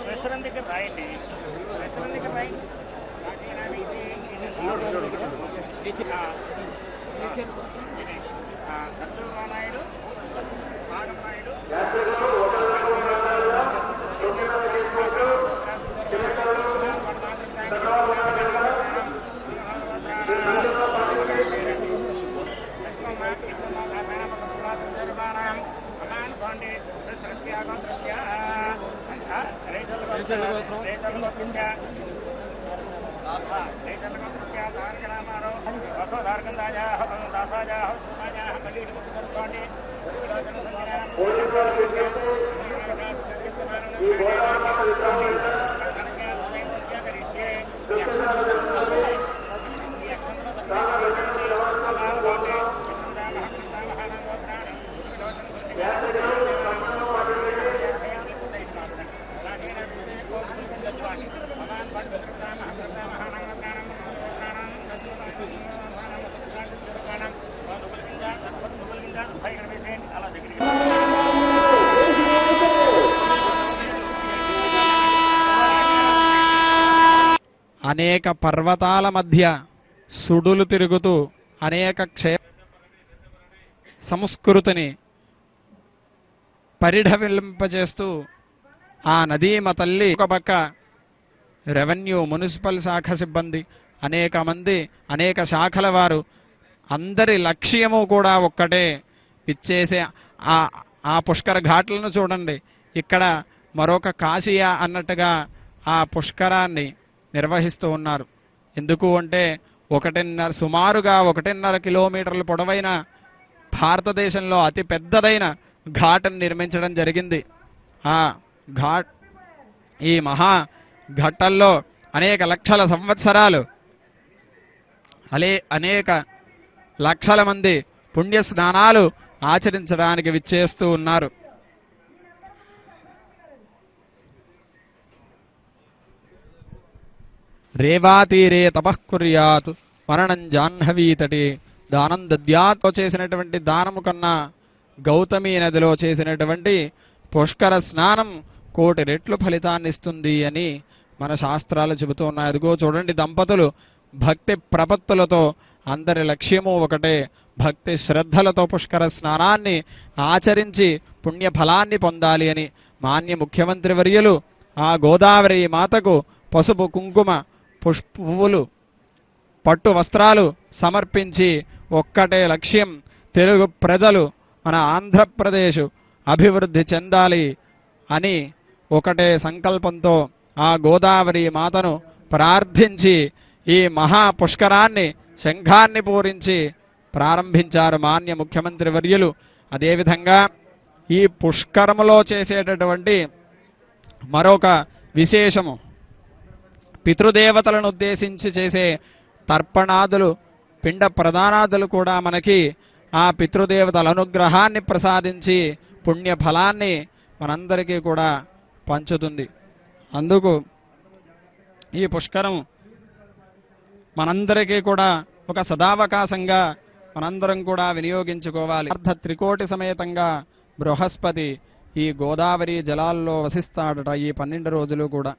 Restaurant దగ్గర రాయండి. Restaurant దగ్గర రాయండి. సత్యనారాయణ నాయుడు, నాగం నాయుడు, అనేక పర్వతాల మధ్య సుడులు తిరుగుతూ అనేక సంస్కృతిని పరిఢవింపజేస్తూ ఆ నదీమ తల్లి ఒక పక్క రెవెన్యూ మున్సిపల్ శాఖ సిబ్బంది అనేక మంది అనేక శాఖల వారు అందరి లక్ష్యము కూడా ఒక్కటే ఇచ్చేసే ఆ పుష్కర ఘాట్లను చూడండి. ఇక్కడ మరొక కాశీయా అన్నట్టుగా ఆ పుష్కరాన్ని నిర్వహిస్తూ ఉన్నారు. ఎందుకు అంటే సుమారుగా 1.5 కిలోమీటర్ల పొడవైన భారతదేశంలో అతి పెద్దదైన ఘాట్ను నిర్మించడం జరిగింది. ఆ ఘాట్ ఈ మహా ఘట్టల్లో అనేక లక్షల సంవత్సరాలు అనేక లక్షల మంది పుణ్య స్నానాలు ఆచరించడానికి విచ్చేస్తూ ఉన్నారు. రేవాతీరే తపఃకుర్యాత్ మరణం జాహ్నవీతటి దానం దద్యాత్ చేసినటువంటి దానము కన్నా గౌతమి నదిలో చేసినటువంటి పుష్కర స్నానం 1,000,000 రెట్లు ఫలితాన్ని ఇస్తుంది అని మన శాస్త్రాలు చెబుతూ ఉన్నాయి. అదిగో చూడండి, దంపతులు భక్తి ప్రపత్తులతో అందరి లక్ష్యము ఒకటే, భక్తి శ్రద్ధలతో పుష్కర స్నానాన్ని ఆచరించి పుణ్య ఫలాన్ని పొందాలి అని మాన్య ముఖ్యమంత్రి వర్యులు ఆ గోదావరి మాతకు పసుపు కుంకుమ పువ్వులు పట్టు వస్త్రాలు సమర్పించి ఒక్కటే లక్ష్యం, తెలుగు ప్రజలు మన ఆంధ్రప్రదేశ్ అభివృద్ధి చెందాలి అని ఒకటే సంకల్పంతో ఆ గోదావరి మాతను ప్రార్థించి ఈ మహా పుష్కరాన్ని శంఖాన్ని పూరించి ప్రారంభించారు మాన్య ముఖ్యమంత్రి వర్యులు. అదేవిధంగా ఈ పుష్కరములో చేసేటటువంటి మరొక విశేషము, పితృదేవతలను ఉద్దేశించి చేసే తర్పణాదులు పిండ ప్రదానాదులు కూడా మనకి ఆ పితృదేవతల అనుగ్రహాన్ని ప్రసాదించి పుణ్య ఫలాన్ని మనందరికీ కూడా పంచుతుంది. అందుకు ఈ పుష్కరం మనందరికీ కూడా ఒక సదావకాశంగా మనందరం కూడా వినియోగించుకోవాలి. అర్ధ త్రికోటి సమేతంగా బృహస్పతి ఈ గోదావరి జలాల్లో వసిస్తాడట ఈ 12 రోజులు కూడా.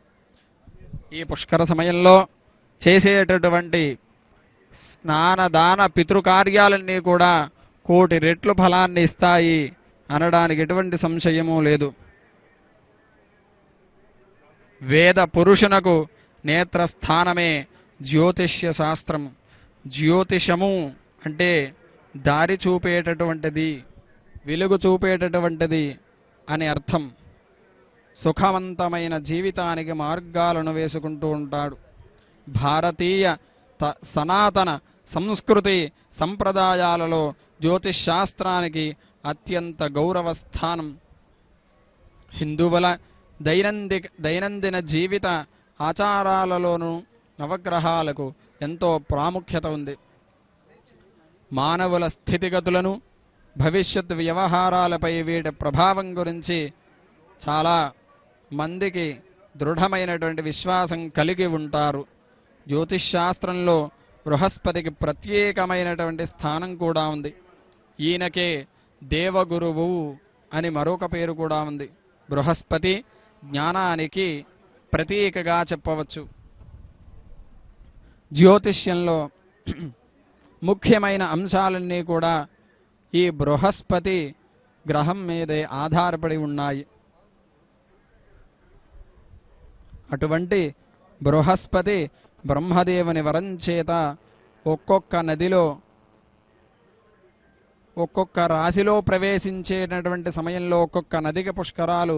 ఈ పుష్కర సమయంలో చేసేటటువంటి స్నానదాన పితృకార్యాలన్నీ కూడా 1,000,000 రెట్లు ఫలాన్ని ఇస్తాయి అనడానికి ఎటువంటి సంశయము లేదు. వేద పురుషునకు నేత్రస్థానమే జ్యోతిష్య శాస్త్రము. జ్యోతిషము అంటే దారి చూపేటటువంటిది, వెలుగు చూపేటటువంటిది అని అర్థం. సుఖవంతమైన జీవితానికి మార్గాలను వేసుకుంటూ ఉంటాడు. భారతీయ సనాతన సంస్కృతి సంప్రదాయాలలో జ్యోతిష్ శాస్త్రానికి అత్యంత గౌరవ స్థానం. హిందువుల దైనందిన జీవిత ఆచారాలలోనూ నవగ్రహాలకు ఎంతో ప్రాముఖ్యత ఉంది. మానవుల స్థితిగతులను భవిష్యత్ వ్యవహారాలపై వీటి ప్రభావం గురించి చాలా మందికి దృఢమైనటువంటి విశ్వాసం కలిగి ఉంటారు. జ్యోతిష్ శాస్త్రంలో బృహస్పతికి ప్రత్యేకమైనటువంటి స్థానం కూడా ఉంది. ఈయనకే దేవగురువు అని మరొక పేరు కూడా ఉంది. బృహస్పతి జ్ఞానానికి ప్రతీకగా చెప్పవచ్చు. జ్యోతిష్యంలో ముఖ్యమైన అంశాలన్నీ కూడా ఈ బృహస్పతి గ్రహం మీదే ఆధారపడి ఉన్నాయి. అటువంటి బృహస్పతి బ్రహ్మదేవుని వరం చేత ఒక్కొక్క నదిలో ఒక్కొక్క రాశిలో ప్రవేశించేటటువంటి సమయంలో ఒక్కొక్క నదికి పుష్కరాలు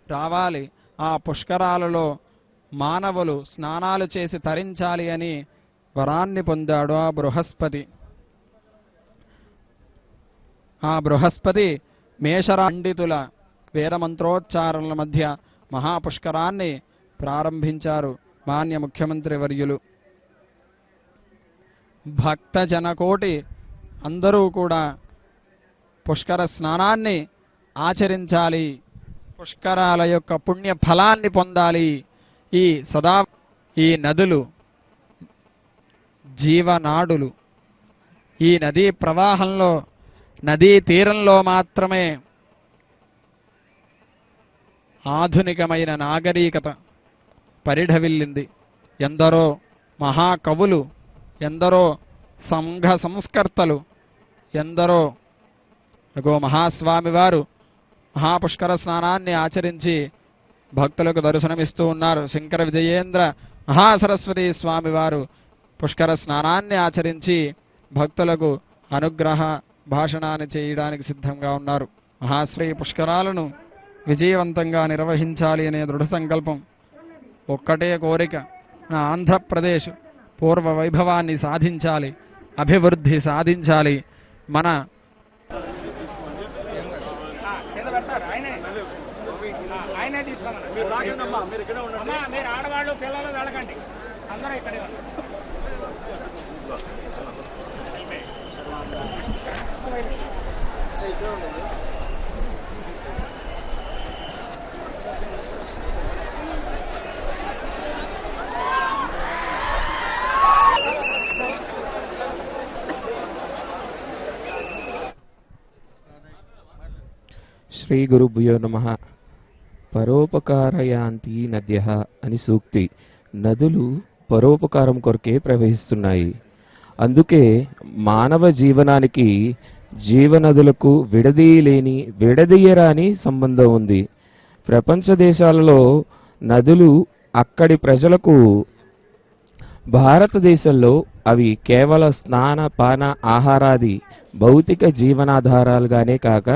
రావాలి, ఆ పుష్కరాలలో మానవులు స్నానాలు చేసి తరించాలి అని వరాన్ని పొందాడు ఆ బృహస్పతి. ఆ బృహస్పతి మేషరాండితుల వేదమంత్రోచ్చారణల మధ్య మహాపుష్కరాన్ని ప్రారంభించారు మాన్య ముఖ్యమంత్రి వర్యులు. భక్తజనకోటి అందరూ కూడా పుష్కర స్నానాన్ని ఆచరించాలి, పుష్కరాల యొక్క పుణ్య ఫలాన్ని పొందాలి. ఈ నదులు జీవనాడులు. ఈ నదీ ప్రవాహంలో నదీ తీరంలో మాత్రమే ఆధునికమైన నాగరికత పరిఢవిల్లింది. ఎందరో మహాకవులు, ఎందరో సంఘ సంస్కర్తలు, ఎందరో మహాస్వామి వారు మహాపుష్కర స్నానాన్ని ఆచరించి భక్తులకు దర్శనమిస్తూ ఉన్నారు. శంకర విజయేంద్ర మహాసరస్వతి స్వామి వారు పుష్కర స్నానాన్ని ఆచరించి భక్తులకు అనుగ్రహ భాషణాన్ని చేయడానికి సిద్ధంగా ఉన్నారు. మహాశ్రీ పుష్కరాలను విజయవంతంగా నిర్వహించాలి అనే దృఢ సంకల్పం, ఒక్కటే కోరిక, నా ఆంధ్రప్రదేశ్ పూర్వ వైభవాన్ని సాధించాలి, అభివృద్ధి సాధించాలి. మన ఆయనే తీసుకోమన్నా, మీరు ఆడవాళ్ళు పిల్లలు వెళ్ళకండి, అందరూ ఇక్కడే శ్రీ గురుభ్యో నమః. పరోపకారయాంతి నద్యః అని సూక్తి. నదులు పరోపకారం కొరకే ప్రవహిస్తున్నాయి. అందుకే మానవ జీవనానికి జీవనదులకు విడదీయరాని సంబంధం ఉంది. ప్రపంచ దేశాలలో నదులు అక్కడి ప్రజలకు, భారతదేశంలో అవి కేవల స్నాన పాన ఆహారాది భౌతిక జీవనాధారాలుగానే కాక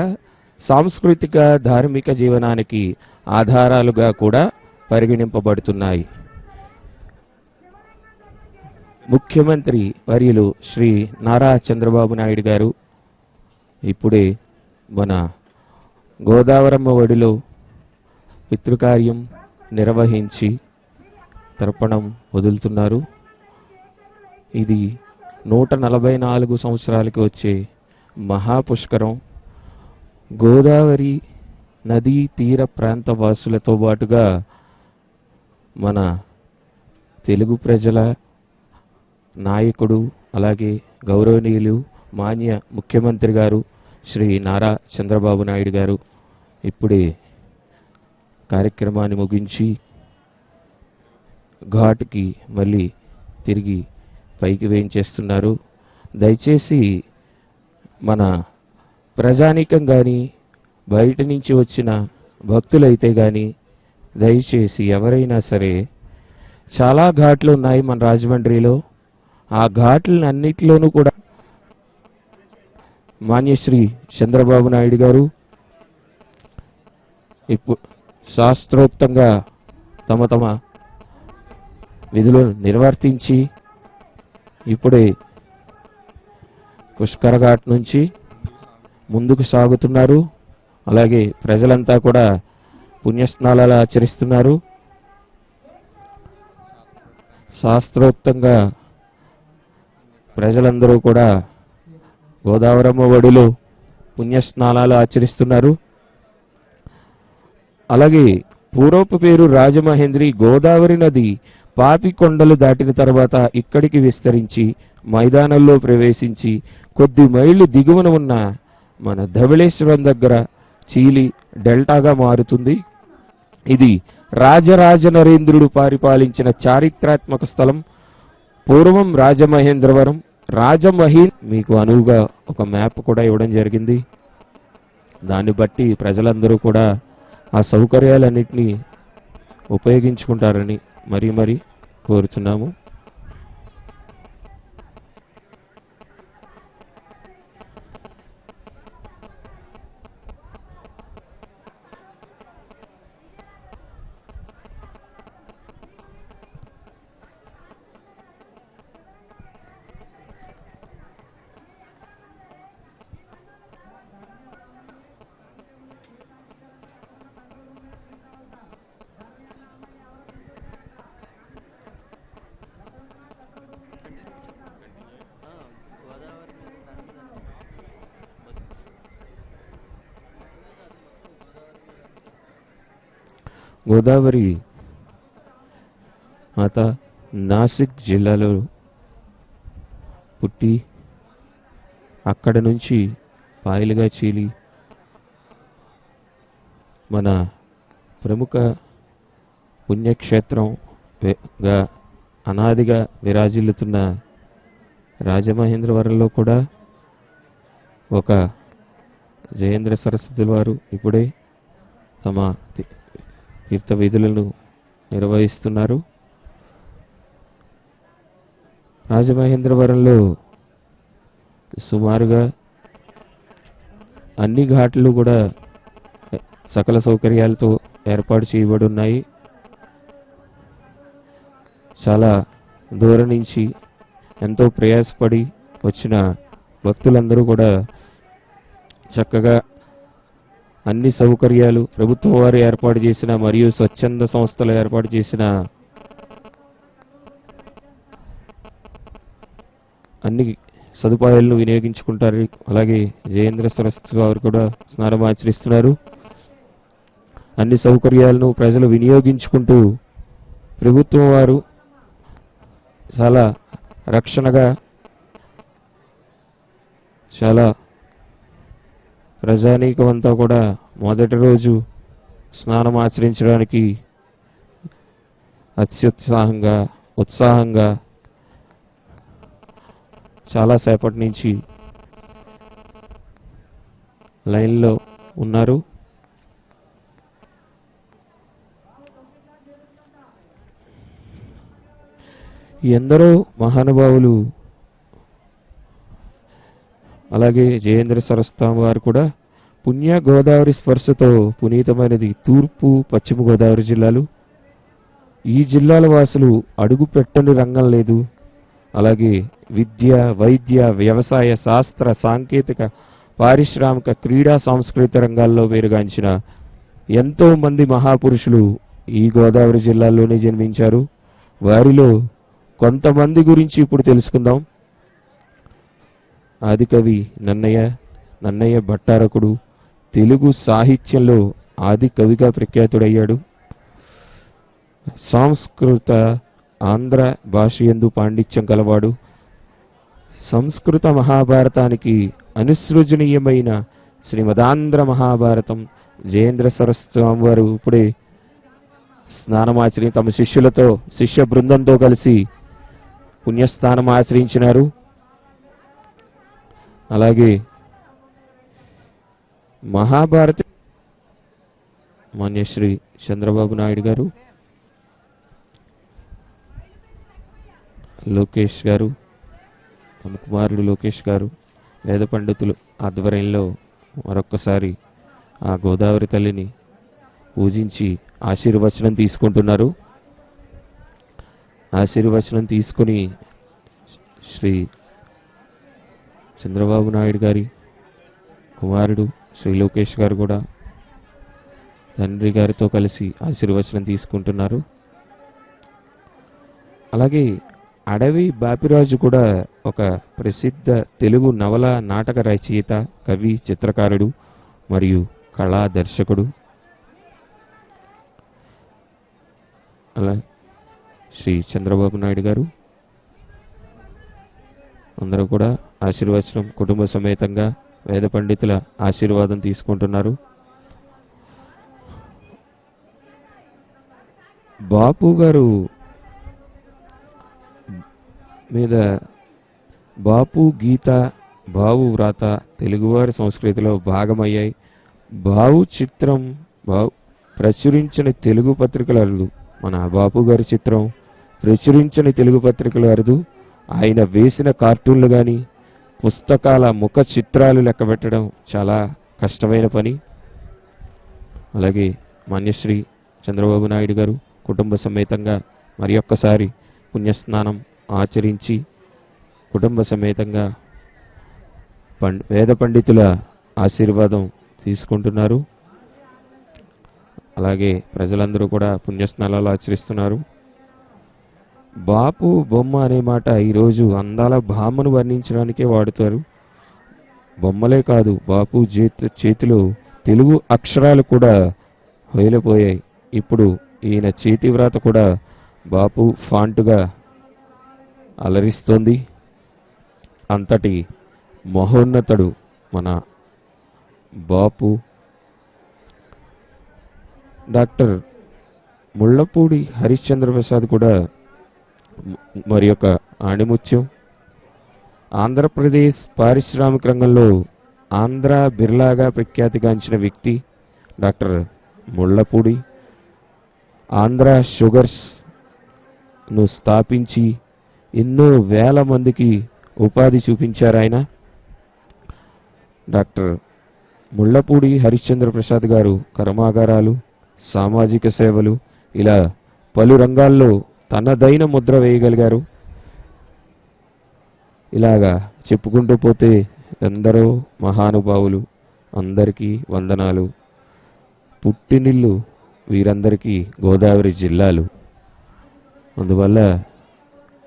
సాంస్కృతిక ధార్మిక జీవనానికి ఆధారాలుగా కూడా పరిగణింపబడుతున్నాయి. ముఖ్యమంత్రి వర్యులు శ్రీ నారా చంద్రబాబు నాయుడు గారు ఇప్పుడే మన గోదావరమ్మ ఒడిలో పితృకార్యం నిర్వహించి తర్పణం వదులుతున్నారు. ఇది 144 సంవత్సరాలకి వచ్చే మహాపుష్కరం. గోదావరి నదీ తీర ప్రాంత వాసులతో పాటుగా మన తెలుగు ప్రజల నాయకుడు, అలాగే గౌరవనీయులు మాన్య ముఖ్యమంత్రి గారు శ్రీ నారా చంద్రబాబు నాయుడు గారు ఇప్పుడే కార్యక్రమాన్ని ముగించి ఘాటుకి మళ్ళీ తిరిగి పైకి వేయించేస్తున్నారు. దయచేసి మన ప్రజానీకం కానీ, బయట నుంచి వచ్చిన భక్తులైతే కానీ దయచేసి ఎవరైనా సరే, చాలా ఘాట్లు ఉన్నాయి మన రాజమండ్రిలో. ఆ ఘాట్లన్నిటిలోనూ కూడా మాన్యశ్రీ చంద్రబాబు నాయుడు గారు ఇప్పుడు శాస్త్రోక్తంగా తమ విధులు నిర్వర్తించి ఇప్పుడే పుష్కర ఘాట్ నుంచి ముందుకు సాగుతున్నారు. అలాగే ప్రజలంతా కూడా పుణ్యస్నానాలు ఆచరిస్తున్నారు. శాస్త్రోక్తంగా ప్రజలందరూ కూడా గోదావరమ్మ ఒడిలో పుణ్యస్నానాలు ఆచరిస్తున్నారు. అలాగే పూర్వపు పేరు రాజమహేంద్రి గోదావరి నది పాపికొండలు దాటిన తర్వాత ఇక్కడికి విస్తరించి మైదానంలో ప్రవేశించి కొద్ది మైళ్ళు దిగువన ఉన్న మన ధవళేశ్వరం దగ్గర చీలి డెల్టాగా మారుతుంది. ఇది రాజరాజ నరేంద్రుడు పరిపాలించిన చారిత్రాత్మక స్థలం. పూర్వం రాజమహేంద్రవరం మీకు అనువుగా ఒక మ్యాప్ కూడా ఇవ్వడం జరిగింది. దాన్ని బట్టి ప్రజలందరూ కూడా ఆ సౌకర్యాలన్నింటినీ ఉపయోగించుకుంటారని మరీ కోరుతున్నాము. గోదావరి మాత నాసిక్ జిల్లాలో పుట్టి అక్కడ నుంచి పాయలుగా చీలి మన ప్రముఖ పుణ్యక్షేత్రంగా అనాదిగా విరాజిల్లుతున్న రాజమహేంద్రవరంలో కూడా ఒక జయేంద్ర సరస్వతుల వారు ఇప్పుడే తమ తీర్థ విధులను నిర్వహిస్తున్నారు. రాజమహేంద్రవరంలో సుమారుగా అన్ని ఘాట్లు కూడా సకల సౌకర్యాలతో ఏర్పాటు చేయబడి ఉన్నాయి. చాలా దూరం నుంచి ఎంతో ప్రయాసపడి వచ్చిన భక్తులందరూ కూడా చక్కగా అన్ని సౌకర్యాలు ప్రభుత్వం వారు ఏర్పాటు చేసిన మరియు స్వచ్ఛంద సంస్థలు ఏర్పాటు చేసిన అన్ని సదుపాయాలను వినియోగించుకుంటారు. అలాగే జయేంద్ర సరస్వతి వారు కూడా స్నానం ఆచరిస్తున్నారు. అన్ని సౌకర్యాలను ప్రజలు వినియోగించుకుంటూ ప్రభుత్వం వారు చాలా రక్షణగా చాలా ప్రజానీకమంతా కూడా మొదటి రోజు స్నానం ఆచరించడానికి ఉత్సాహంగా చాలాసేపటి నుంచి లైన్లో ఉన్నారు. ఎందరో మహానుభావులు అలాగే జయేంద్ర సరస్వతి వారు కూడా పుణ్య గోదావరి స్పర్శతో పునీతమైనది తూర్పు పశ్చిమ గోదావరి జిల్లాలు. ఈ జిల్లాల వాసులు అడుగు పెట్టని రంగం లేదు. అలాగే విద్య, వైద్య, వ్యవసాయ, శాస్త్ర, సాంకేతిక, పారిశ్రామిక, క్రీడా, సాంస్కృతిక రంగాల్లో వేరుగాంచిన ఎంతో మంది మహాపురుషులు ఈ గోదావరి జిల్లాలోనే జన్మించారు. వారిలో కొంతమంది గురించి ఇప్పుడు తెలుసుకుందాం. ఆదికవి నన్నయ్య భట్టారకుడు తెలుగు సాహిత్యంలో ఆది కవిగా ప్రఖ్యాతుడయ్యాడు. సంస్కృత ఆంధ్ర భాషయందు పాండిత్యం కలవాడు. సంస్కృత మహాభారతానికి అనుసృజనీయమైన శ్రీమదాంధ్ర మహాభారతం జయేంద్ర సరస్వతి వారు ఇప్పుడే స్నానమాచరి తమ శిష్య బృందంతో కలిసి పుణ్యస్థానం ఆచరించినారు. అలాగే మహాభారత మాన్యశ్రీ చంద్రబాబు నాయుడు గారు, లోకేష్ గారు, తమ కుమారుడు లోకేష్ గారు వేద పండితులు ఆధ్వర్యంలో మరొక్కసారి ఆ గోదావరి తల్లిని పూజించి ఆశీర్వచనం తీసుకుంటున్నారు. ఆశీర్వచనం తీసుకుని శ్రీ చంద్రబాబు నాయుడు గారి కుమారుడు శ్రీ లోకేష్ గారు కూడా తండ్రి గారితో కలిసి ఆశీర్వచనం తీసుకుంటున్నారు. అలాగే అడవి బాపిరాజు కూడా ఒక ప్రసిద్ధ తెలుగు నవల నాటక రచయిత, కవి, చిత్రకారుడు మరియు కళా దర్శకుడు. అలా శ్రీ చంద్రబాబు నాయుడు గారు అందరూ కూడా ఆశీర్వచనం కుటుంబ సమేతంగా వేద పండితుల ఆశీర్వాదం తీసుకుంటున్నారు. బాపు గారు మీద బాపు గీత, బావు వ్రాత తెలుగువారి సంస్కృతిలో భాగమయ్యాయి. బావు చిత్రం ప్రచురించిన తెలుగు పత్రికలు అరుదు. మన బాపు గారి చిత్రం ప్రచురించిన తెలుగు పత్రికలు అరుదు. ఆయన వేసిన కార్టూన్లు కానీ పుస్తకాల ముఖ చిత్రాలు లెక్క పెట్టడం చాలా కష్టమైన పని. అలాగే మాన్యశ్రీ చంద్రబాబు నాయుడు గారు కుటుంబ సమేతంగా మరి ఒక్కసారి పుణ్యస్నానం ఆచరించి కుటుంబ సమేతంగా వేద పండితుల ఆశీర్వాదం తీసుకుంటున్నారు. అలాగే ప్రజలందరూ కూడా పుణ్యస్నానాలు ఆచరిస్తున్నారు. బాపు బొమ్మ అనే మాట ఈరోజు అందాల భామను వర్ణించడానికే వాడుతారు. బొమ్మలే కాదు, బాపు చేతిలో తెలుగు అక్షరాలు కూడా హొయలిపోయాయి. ఇప్పుడు ఈయన చేతి వ్రాత కూడా బాపు ఫాంటుగా అలరిస్తోంది. అంతటి మహోన్నతుడు మన బాపు. డాక్టర్ ముళ్ళపూడి హరిశ్చంద్ర ప్రసాద్ కూడా మరి యొక్క ఆణిముత్యం. ఆంధ్రప్రదేశ్ పారిశ్రామిక రంగంలో ఆంధ్ర బిర్లాగా ప్రఖ్యాతిగాంచిన వ్యక్తి డాక్టర్ ముళ్ళపూడి. ఆంధ్ర షుగర్స్ను స్థాపించి ఎన్నో వేల మందికి ఉపాధి చూపించారు ఆయన. డాక్టర్ ముళ్ళపూడి హరిశ్చంద్ర ప్రసాద్ గారు కర్మాగారాలు, సామాజిక సేవలు ఇలా పలు రంగాల్లో తనదైన ముద్ర వేయగలిగారు. ఇలాగా చెప్పుకుంటూ పోతే ఎందరో మహానుభావులు, అందరికీ వందనాలు. పుట్టినిల్లు వీరందరికీ గోదావరి జిల్లాలు. అందువల్ల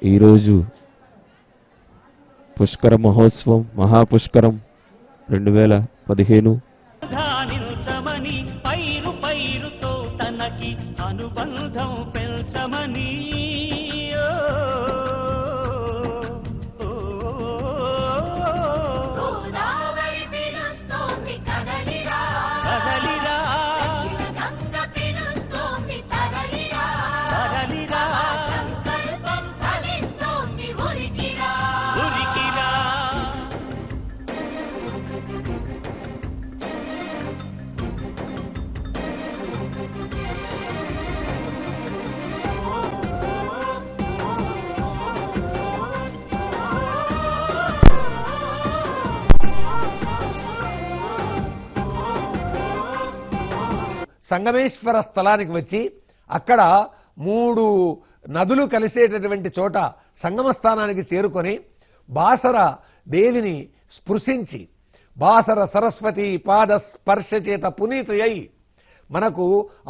ఈరోజు పుష్కర మహోత్సవం, మహాపుష్కరం 2015 ధానించమని పైరు పైరుతో తనకి అనుబంధం పెంచమని గోదావరి పిలుస్తోంది కదలిరా, కదలిరా గంగ పిలుస్తోంది తరలిరా, కదలిరా సంకల్పం ఫలిస్తోంది ఉరికిరా. ఉరికిరా. సంగమేశ్వర స్థలానికి వచ్చి అక్కడ 3 నదులు కలిసేటటువంటి చోట సంగమ స్థానానికి చేరుకొని బాసర దేవిని స్పృశించి బాసర సరస్వతి పాద స్పర్శ చేత పునీతయ్యి మనకు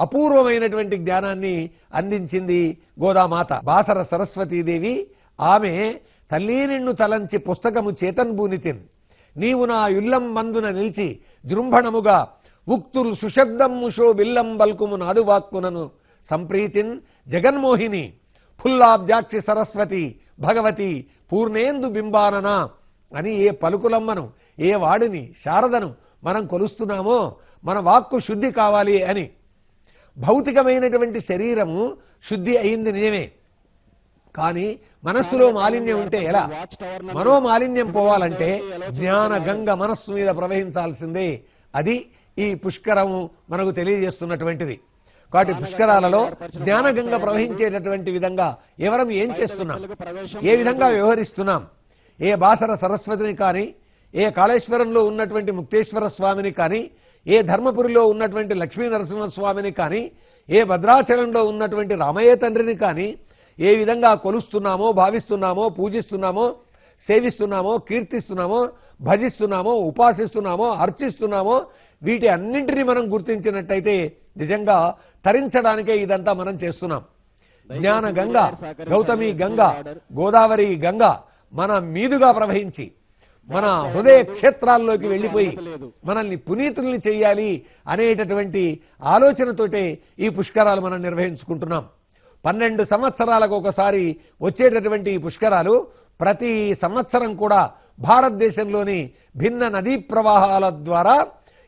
అపూర్వమైనటువంటి జ్ఞానాన్ని అందించింది గోదామాత. బాసర సరస్వతీదేవి ఆమె తల్లి నిన్ను తలంచి పుస్తకము చేతన్భూనితిన్ నీవు నా యుల్లం మందున నిలిచి జృంభణముగా ఉక్తులు సుశబ్దము షో బిల్లం బల్కుము నాదువాక్కునను సంప్రీతిన్ జగన్మోహిని ఫుల్లాబ్జాక్షి సరస్వతి భగవతి పూర్ణేందు బింబానన అని ఏ పలుకులమ్మను, ఏ వాడిని శారదను మనం కొలుస్తున్నామో మన వాక్కు శుద్ధి కావాలి అని. భౌతికమైనటువంటి శరీరము శుద్ధి అయింది నిజమే, కానీ మనస్సులో మాలిన్యం ఉంటే ఎలా? మనోమాలిన్యం పోవాలంటే జ్ఞాన గంగ మనస్సు మీద ప్రవహించాల్సిందే. అది ఈ పుష్కరము మనకు తెలియజేస్తున్నటువంటిది. కాబట్టి పుష్కరాలలో జ్ఞానగంగ ప్రవహించేటటువంటి విధంగా ఎవరం ఏం చేస్తున్నాం, ఏ విధంగా వ్యవహరిస్తున్నాం? ఏ బాసర సరస్వతిని కానీ, ఏ కాళేశ్వరంలో ఉన్నటువంటి ముక్తేశ్వర స్వామిని కానీ, ఏ ధర్మపురిలో ఉన్నటువంటి లక్ష్మీ నరసింహస్వామిని కానీ, ఏ భద్రాచలంలో ఉన్నటువంటి రామయ్య తండ్రిని కానీ ఏ విధంగా కొలుస్తున్నామో, భావిస్తున్నామో, పూజిస్తున్నామో, సేవిస్తున్నామో, కీర్తిస్తున్నామో, భజిస్తున్నామో, ఉపాసిస్తున్నామో, అర్చిస్తున్నామో, వీటి అన్నింటినీ మనం గుర్తించినట్టయితే నిజంగా తరించడానికే ఇదంతా మనం చేస్తున్నాం. జ్ఞాన గంగ, గౌతమి గంగ, గోదావరి గంగ మన మీదుగా ప్రవహించి మన హృదయ క్షేత్రాల్లోకి వెళ్ళిపోయి మనల్ని పునీతుల్ని చెయ్యాలి అనేటటువంటి ఆలోచనతోటే ఈ పుష్కరాలు మనం నిర్వహించుకుంటున్నాం. 12 సంవత్సరాలకు ఒకసారి వచ్చేటటువంటి ఈ పుష్కరాలు ప్రతి సంవత్సరం కూడా భారతదేశంలోని భిన్న నదీ ప్రవాహాల ద్వారా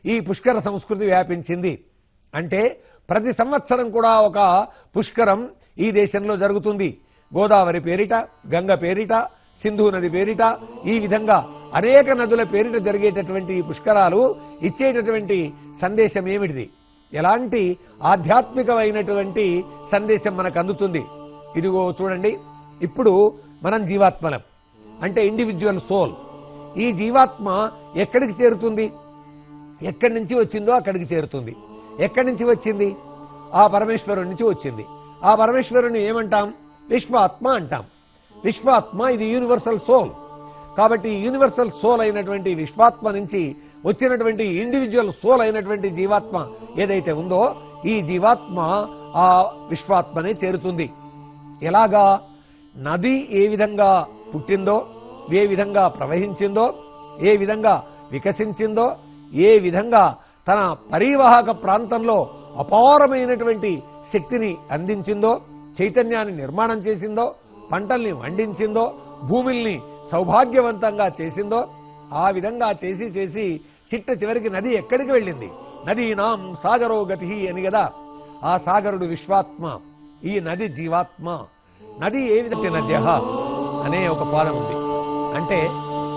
ఈ పుష్కర సంస్కృతి వ్యాపించింది. అంటే ప్రతి సంవత్సరం కూడా ఒక పుష్కరం ఈ దేశంలో జరుగుతుంది. గోదావరి పేరిట, గంగ పేరిట, సింధు నది పేరిట, ఈ విధంగా అనేక నదుల పేరిట జరిగేటటువంటి ఈ పుష్కరాలు ఇచ్చేటటువంటి సందేశం ఏమిటిది? ఎలాంటి ఆధ్యాత్మికమైనటువంటి సందేశం మనకు అందుతుంది? ఇదిగో చూడండి, ఇప్పుడు మనం జీవాత్మలం, అంటే ఇండివిజువల్ సోల్. ఈ జీవాత్మ ఎక్కడికి చేరుతుంది? ఎక్కడి నుంచి వచ్చిందో అక్కడికి చేరుతుంది. ఎక్కడి నుంచి వచ్చింది? ఆ పరమేశ్వరుడి నుంచి వచ్చింది. ఆ పరమేశ్వరుని ఏమంటాం? విశ్వాత్మ అంటాం. విశ్వాత్మ ఇది యూనివర్సల్ సోల్. కాబట్టి యూనివర్సల్ సోల్ అయినటువంటి విశ్వాత్మ నుంచి వచ్చినటువంటి ఇండివిజువల్ సోల్ అయినటువంటి జీవాత్మ ఏదైతే ఉందో ఈ జీవాత్మ ఆ విశ్వాత్మనే చేరుతుంది. ఎలాగా? నది ఏ విధంగా పుట్టిందో, ఏ విధంగా ప్రవహించిందో, ఏ విధంగా వికసించిందో, ఏ విధంగా తన పరివాహక ప్రాంతంలో అపారమైనటువంటి శక్తిని అందించిందో, చైతన్యాన్ని నిర్మాణం చేసిందో, పంటల్ని వండించిందో, భూమిల్ని సౌభాగ్యవంతంగా చేసిందో, ఆ విధంగా చేసి చేసి చిట్ట చివరికి నది ఎక్కడికి వెళ్ళింది? నదీనాం సాగరో గతి అని కదా. ఆ సాగరుడు విశ్వాత్మ, ఈ నది జీవాత్మ. నది ఏ విధంగా నద్య అనే ఒక పాదం ఉంది. అంటే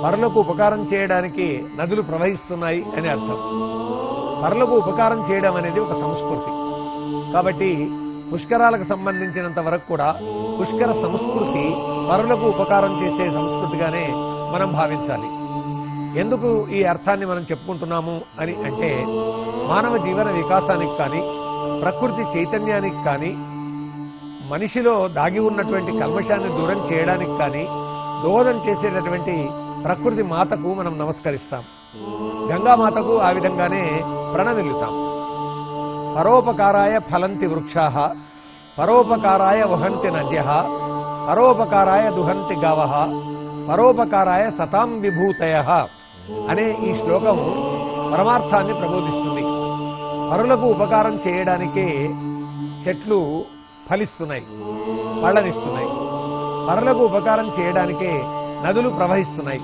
పరులకు ఉపకారం చేయడానికి నదులు ప్రవహిస్తున్నాయి అని అర్థం. పరులకు ఉపకారం చేయడం అనేది ఒక సంస్కృతి. కాబట్టి పుష్కరాలకు సంబంధించినంత వరకు కూడా పుష్కర సంస్కృతి పరులకు ఉపకారం చేసే సంస్కృతిగానే మనం భావించాలి. ఎందుకు ఈ అర్థాన్ని మనం చెప్పుకుంటున్నాము అని అంటే, మానవ జీవన వికాసానికి కానీ, ప్రకృతి చైతన్యానికి కానీ, మనిషిలో దాగి ఉన్నటువంటి కల్మషాన్ని దూరం చేయడానికి కానీ దోహదం చేసేటటువంటి ప్రకృతి మాతకు మనం నమస్కరిస్తాం. గంగామాతకు ఆ విధంగానే ప్రణమిల్లుతాం. పరోపకారాయ ఫలంతి వృక్షాః, పరోపకారాయ వహంతి నద్యః, పరోపకారాయ దుహంతి గావః, పరోపకారాయ సతాం విభూతయః అనే ఈ శ్లోకం పరమార్థాన్ని ప్రబోధిస్తుంది. పరులకు ఉపకారం చేయడానికే చెట్లు ఫలిస్తున్నాయి, పళ్ళనిస్తున్నాయి. పరులకు ఉపకారం చేయడానికే నదులు ప్రవహిస్తున్నాయి.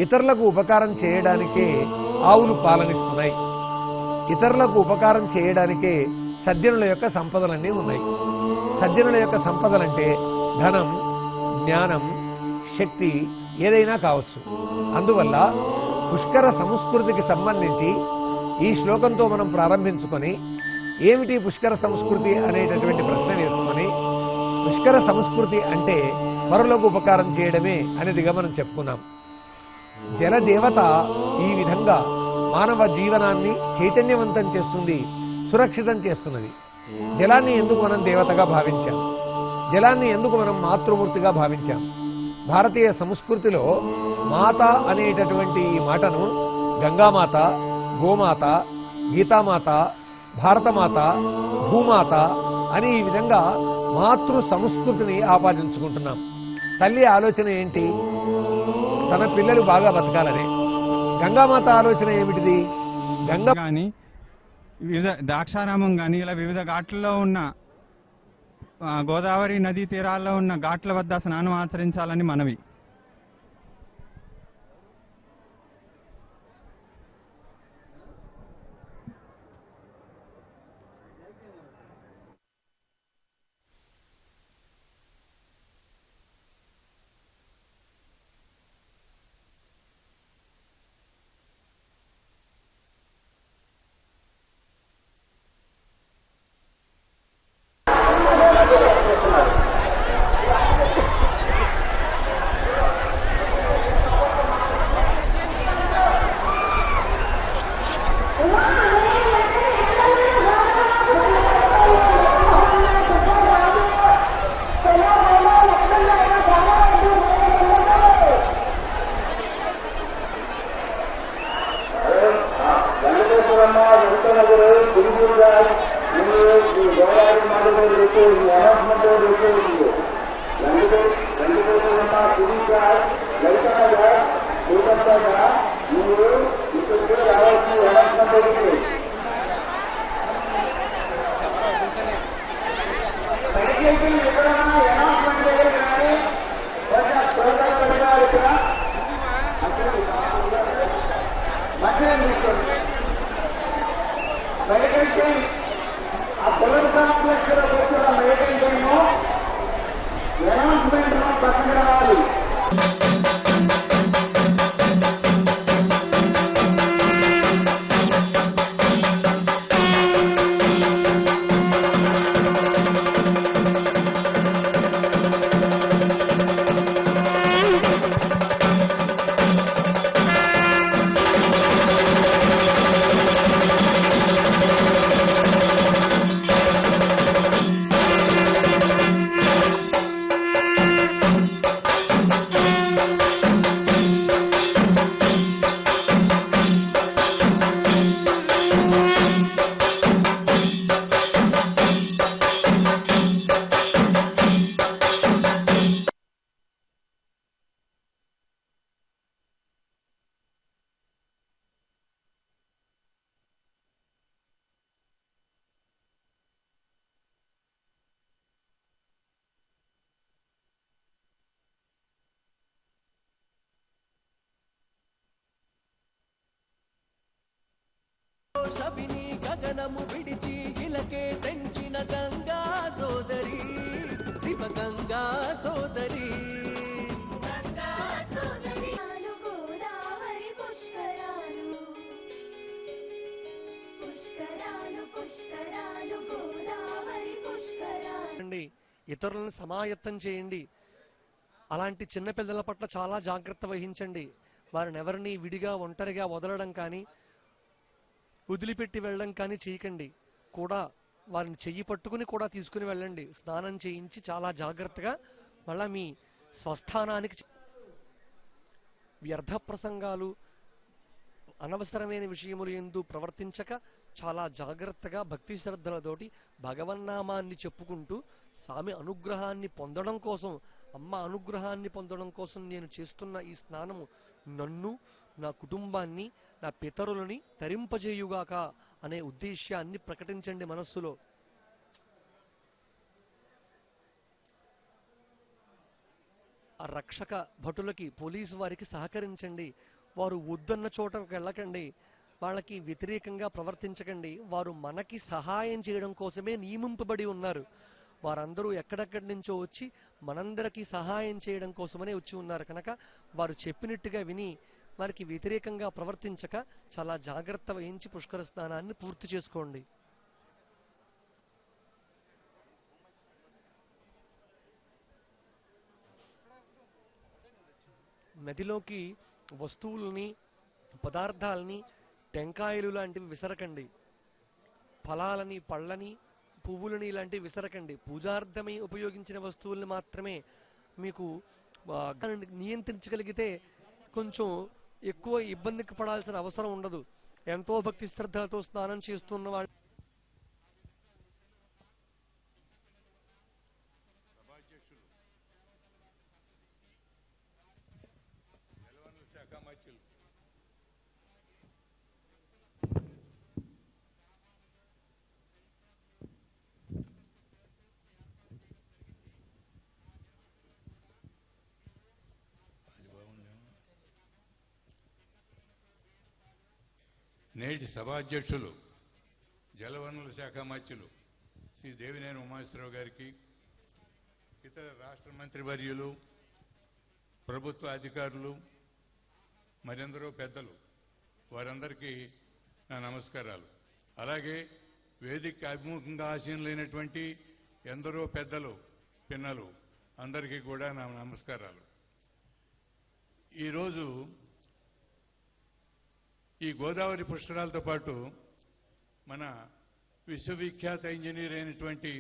ఇతరులకు ఉపకారం చేయడానికే ఆవులు పాలనిస్తున్నాయి. ఇతరులకు ఉపకారం చేయడానికే సజ్జనుల యొక్క సంపదలన్నీ ఉన్నాయి. సజ్జనుల యొక్క సంపదలంటే ధనం, జ్ఞానం, శక్తి ఏదైనా కావచ్చు. అందువల్ల పుష్కర సంస్కృతికి సంబంధించి ఈ శ్లోకంతో మనం ప్రారంభించుకొని ఏమిటి పుష్కర సంస్కృతి అనేటటువంటి ప్రశ్న వేసుకొని, పుష్కర సంస్కృతి అంటే పరులకు ఉపకారం చేయడమే అనేదిగా మనం చెప్పుకున్నాం. జలదేవత ఈ విధంగా మానవ జీవనాన్ని చైతన్యవంతం చేస్తుంది, సురక్షితం చేస్తున్నది. జలాన్ని ఎందుకు మనం దేవతగా భావించాం? జలాన్ని ఎందుకు మనం మాతృమూర్తిగా భావించాం? భారతీయ సంస్కృతిలో మాత అనేటటువంటి ఈ మాటను గంగామాత, గోమాత, గీతామాత, భారతమాత, భూమాత అని ఈ విధంగా మాతృ సంస్కృతిని ఆపాదించుకుంటున్నాం. తల్లి ఆలోచన ఏంటి? తన పిల్లలు బాగా బతకాలనే. గంగామాత ఆలోచన ఏమిటిది? గంగా కానీ వివిధ ద్రాక్షారామం కానీ ఇలా వివిధ ఘాట్లలో ఉన్న గోదావరి నదీ తీరాల్లో ఉన్న ఘాట్ల వద్ద స్నానం ఆచరించాలని మనవి. బయటకి శబిని గగనము విడిచి ఇలకే తెంచిన గంగా సోదరి శివ గంగా సోదరి గోదావరి పుష్కరాలు పుష్కరాలు పుష్కరాలు గోదావరి పుష్కరాలు. ఇతరులను సమాయత్తం చేయండి. అలాంటి చిన్నపిల్లల పట్ల చాలా జాగ్రత్త వహించండి. వారిని ఎవరిని విడిగా ఒంటరిగా వదలడం కానీ వదిలిపెట్టి వెళ్ళడం కానీ చేయకండి. కూడా వారిని చెయ్యి పట్టుకుని కూడా తీసుకుని వెళ్ళండి. స్నానం చేయించి చాలా జాగ్రత్తగా మళ్ళా మీ స్వస్థానానికి వ్యర్థ ప్రసంగాలు అనవసరమైన విషయములు ఎందు ప్రవర్తించక చాలా జాగ్రత్తగా భక్తి శ్రద్ధలతోటి భగవన్నామాన్ని చెప్పుకుంటూ స్వామి అనుగ్రహాన్ని పొందడం కోసం, అమ్మ అనుగ్రహాన్ని పొందడం కోసం నేను చేస్తున్న ఈ స్నానము నన్ను, నా కుటుంబాన్ని, నా పితరులని తరింపజేయుగాక అనే ఉద్దేశ్యాన్ని ప్రకటించండి మనస్సులో. ఆ రక్షక భటులకి, పోలీసు వారికి సహకరించండి. వారు వద్దన్న చోటకు వెళ్ళకండి. వాళ్ళకి వ్యతిరేకంగా ప్రవర్తించకండి. వారు మనకి సహాయం చేయడం కోసమే నియమింపబడి ఉన్నారు. వారందరూ ఎక్కడెక్కడి నుంచో వచ్చి మనందరికీ సహాయం చేయడం కోసమనే వచ్చి ఉన్నారు కనుక వారు చెప్పినట్టుగా విని వారికి వ్యతిరేకంగా ప్రవర్తించక చాలా జాగ్రత్త వహించి పుష్కర స్నానాన్ని పూర్తి చేసుకోండి. నదిలోకి వస్తువుల్ని, పదార్థాలని, టెంకాయలు లాంటివి విసరకండి. ఫలాలని, పళ్ళని, పువ్వులని ఇలాంటివి విసరకండి. పూజార్థమై ఉపయోగించిన వస్తువుల్ని మాత్రమే మీకు నియంత్రించగలిగితే కొంచెం ఎక్కువ ఇబ్బందికి పడాల్సిన అవసరం ఉండదు. ఎంతో భక్తి శ్రద్ధలతో స్నానం చేస్తున్న వాళ్ళు నేటి సభాధ్యక్షులు జలవనరుల శాఖ మంత్రులు శ్రీ దేవినేని ఉమాశ్వరరావు గారికి, ఇతర రాష్ట్ర మంత్రివర్యులు, ప్రభుత్వ అధికారులు, మరెందరో పెద్దలు, వారందరికీ నా నమస్కారాలు. అలాగే వేదిక అభిముఖంగా ఆసీనులైనటువంటి ఎందరో పెద్దలు, పిన్నలు అందరికీ కూడా నా నమస్కారాలు. ఈరోజు ఈ గోదావరి పుష్కరాలతో పాటు మన విశ్వవిఖ్యాత ఇంజనీర్ అయినటువంటి